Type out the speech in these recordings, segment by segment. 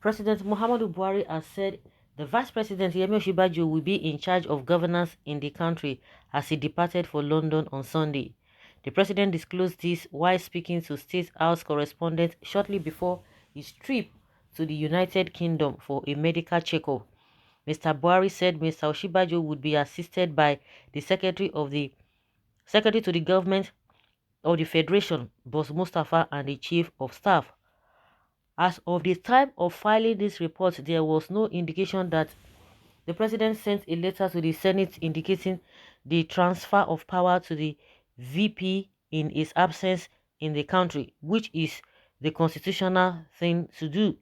President Muhammadu Buhari has said the Vice President Yemi Osinbajo will be in charge of governance in the country as he departed for London on Sunday. The president disclosed this while speaking to State House correspondents shortly before his trip to the United Kingdom for a medical checkup. Mr. Buhari said Mr. Osinbajo would be assisted by the Secretary to the Government of the Federation, Boss Mustafa, and the Chief of Staff. As of the time of filing this report, there was no indication that the president sent a letter to the Senate indicating the transfer of power to the VP in his absence in the country, which is the constitutional thing to do.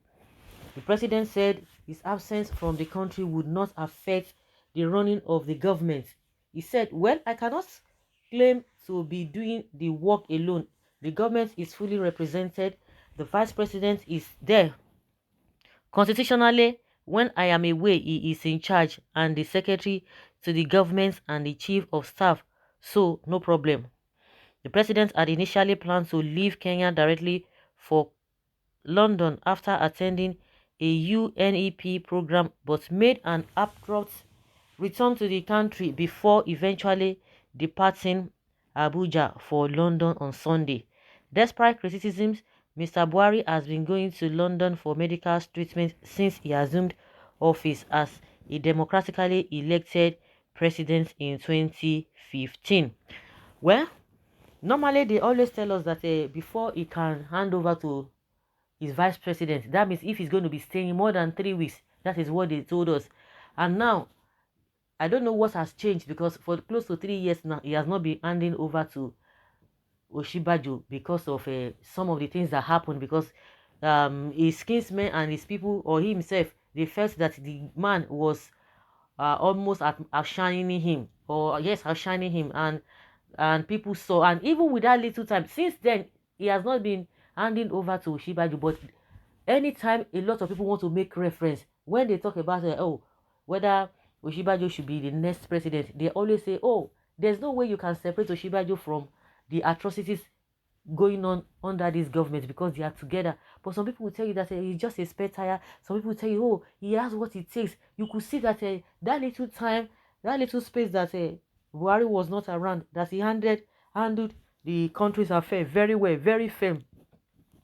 The president said his absence from the country would not affect the running of the government. He said, well, I cannot claim to be doing the work alone. The government is fully represented. The vice president is there. Constitutionally, when I am away, he is in charge, and the secretary to the government and the chief of staff, so no problem. The president had initially planned to leave Kenya directly for London after attending a UNEP program, but made an abrupt return to the country before eventually departing Abuja for London on Sunday. Despite criticisms, Mr. Buhari has been going to London for medical treatment since he assumed office as a democratically elected president in 2015. Well, normally they always tell us that before he can hand over to his vice president, that means if he's going to be staying more than 3 weeks, that is what they told us. And now I don't know what has changed, because for close to 3 years now, he has not been handing over to Osinbajo because of some of the things that happened, because his kinsmen and his people, or he himself, they felt that the man was almost outshining him, or yes, outshining him, and people saw, and even with that little time, since then, he has not been handing over to Osinbajo. But anytime a lot of people want to make reference, when they talk about whether Osinbajo should be the next president, they always say, oh, there's no way you can separate Osinbajo from the atrocities going on under this government, because they are together. But some people will tell you that he's just a spare tire. Some people will tell you, oh, he has what it takes. You could see that that little time, that little space that Buhari was not around, that he handled the country's affair very well, very firm.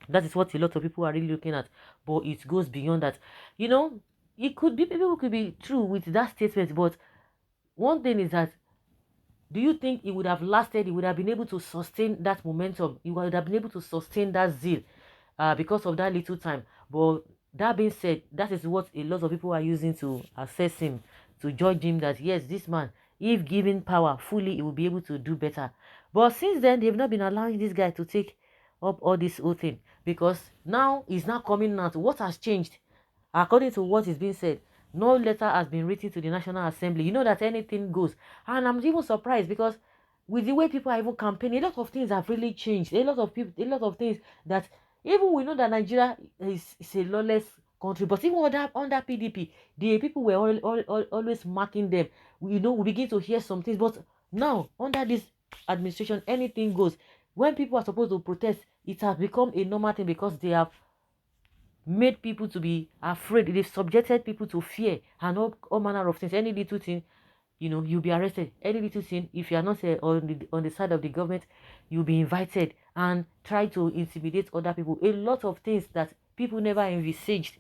That is what a lot of people are really looking at. But it goes beyond that. You know, it could be, people could be true with that statement, but one thing is that, do you think it would have lasted? He would have been able to sustain that momentum. He would have been able to sustain that zeal because of that little time. But that being said, that is what a lot of people are using to assess him, to judge him, that yes, this man, if given power fully, he will be able to do better. But since then, they've not been allowing this guy to take up all this whole thing, because now he's not coming out. What has changed? According to what is being said, no letter has been written to the National Assembly. You know that anything goes. And I'm even surprised, because with the way people are even campaigning, a lot of things have really changed. A lot of people, a lot of things that, even we know that Nigeria is a lawless country, but even under PDP, the people were always marking them. We begin to hear some things, but now under this administration, anything goes. When people are supposed to protest, it has become a normal thing, because they have made people to be afraid. They've subjected people to fear and all manner of things. Any little thing, you'll be arrested. Any little thing, if you are not on the side of the government, you'll be invited and try to intimidate other people. A lot of things that people never envisaged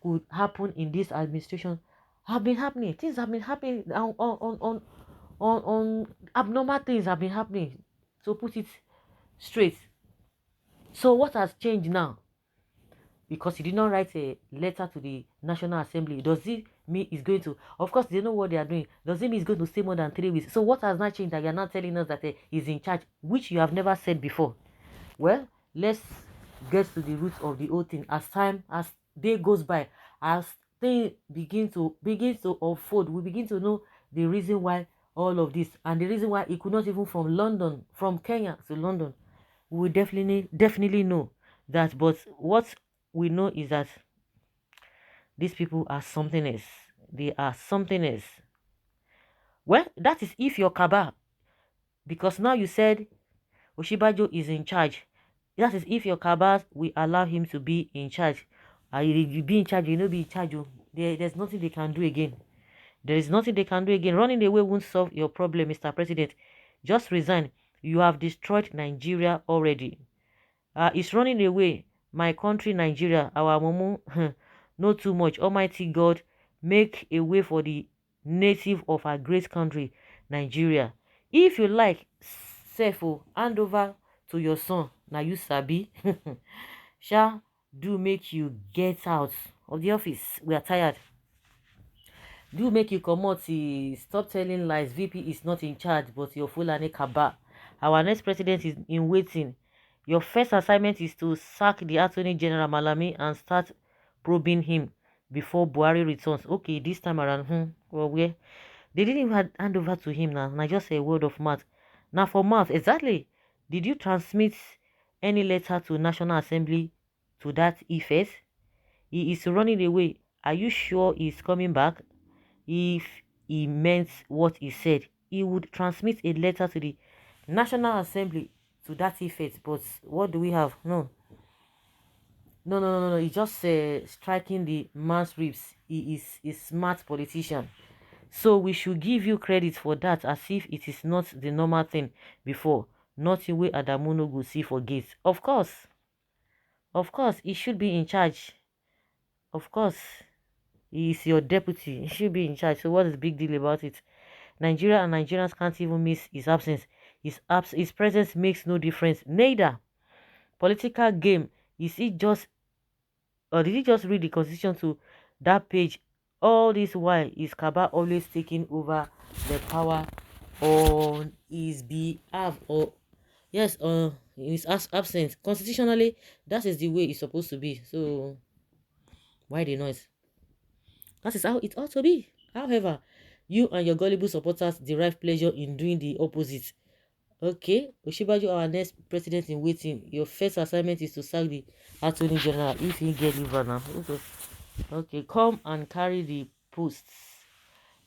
could happen in this administration have been happening. Things have been happening on abnormal things have been happening, to put it straight. So what has changed now? Because he did not write a letter to the National Assembly, does it mean he's going to? Of course, they know what they are doing. Does it mean he's going to stay more than 3 weeks? So what has not changed that you're not telling us that he's in charge, which you have never said before? Well, let's get to the roots of the whole thing. As day goes by, as things begin to unfold, we begin to know the reason why all of this, and the reason why he could not even from Kenya to London. We will definitely know that. But what we know is that these people are something else. They are something else. Well, that is if you're Kaba, because now you said Osinbajo is in charge. That is if your Kabas will allow him to be in charge. You be in charge, you know be in charge. Oh. There's nothing they can do again. There is nothing they can do again. Running away won't solve your problem, Mr. President. Just resign. You have destroyed Nigeria already. It's running away. My country, Nigeria, our momo, not too much. Almighty God, make a way for the native of our great country, Nigeria. If you like, Sefo, hand over to your son. Now you sabi. Sha, do make you get out of the office. We are tired. Do make you comot. Stop telling lies. VP is not in charge, but your Fulani Kaba. Our next president is in waiting. Your first assignment is to sack the Attorney General Malami and start probing him before Buhari returns. Okay, this time around, well, where they didn't even hand over to him now. Now just a word of mouth. Now for mouth, exactly. Did you transmit any letter to National Assembly to that effect? He is running away. Are you sure he's coming back? If he meant what he said, he would transmit a letter to the National Assembly to that effect. But what do we have? No. No, no, no, no, no. He's just striking the man's ribs. He is a smart politician. So we should give you credit for that, as if it is not the normal thing before. Nothing we Adamuno go see for gates. Of course, he should be in charge. Of course, he is your deputy. He should be in charge. So what is the big deal about it? Nigeria and Nigerians can't even miss his absence. His presence makes no difference. Neither. Political game. Is it just, or did he just read the constitution to that page? All this while is Kaba always taking over the power on his behalf, or yes, in his absence. Constitutionally, that is the way it's supposed to be. So why the noise? That is how it ought to be. However, you and your gullible supporters derive pleasure in doing the opposite. Okay, Osinbajo, our next president in waiting. Your first assignment is to sack the Attorney General if he get liver now. Okay, come and carry the posts.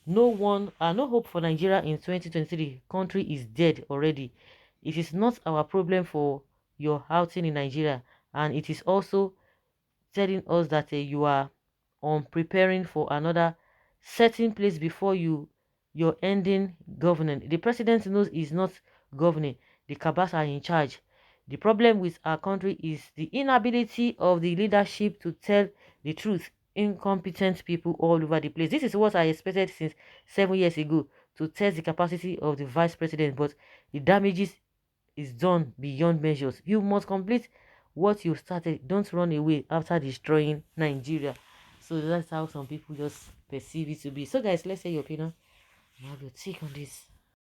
No hope for Nigeria in 2023. Country is dead already. It is not our problem for your outing in Nigeria, and it is also telling us that you are on preparing for another certain place before you're ending governing. The president knows he's not governing. The cabals are in charge. The problem with our country is the inability of the leadership to tell the truth. Incompetent people all over the place. This is what I expected since 7 years ago, to test the capacity of the vice president, but the damages is done beyond measures. You must complete what you started. Don't run away after destroying Nigeria. So that's how some people just perceive it to be. So guys, let's say your opinion. Have your take on this.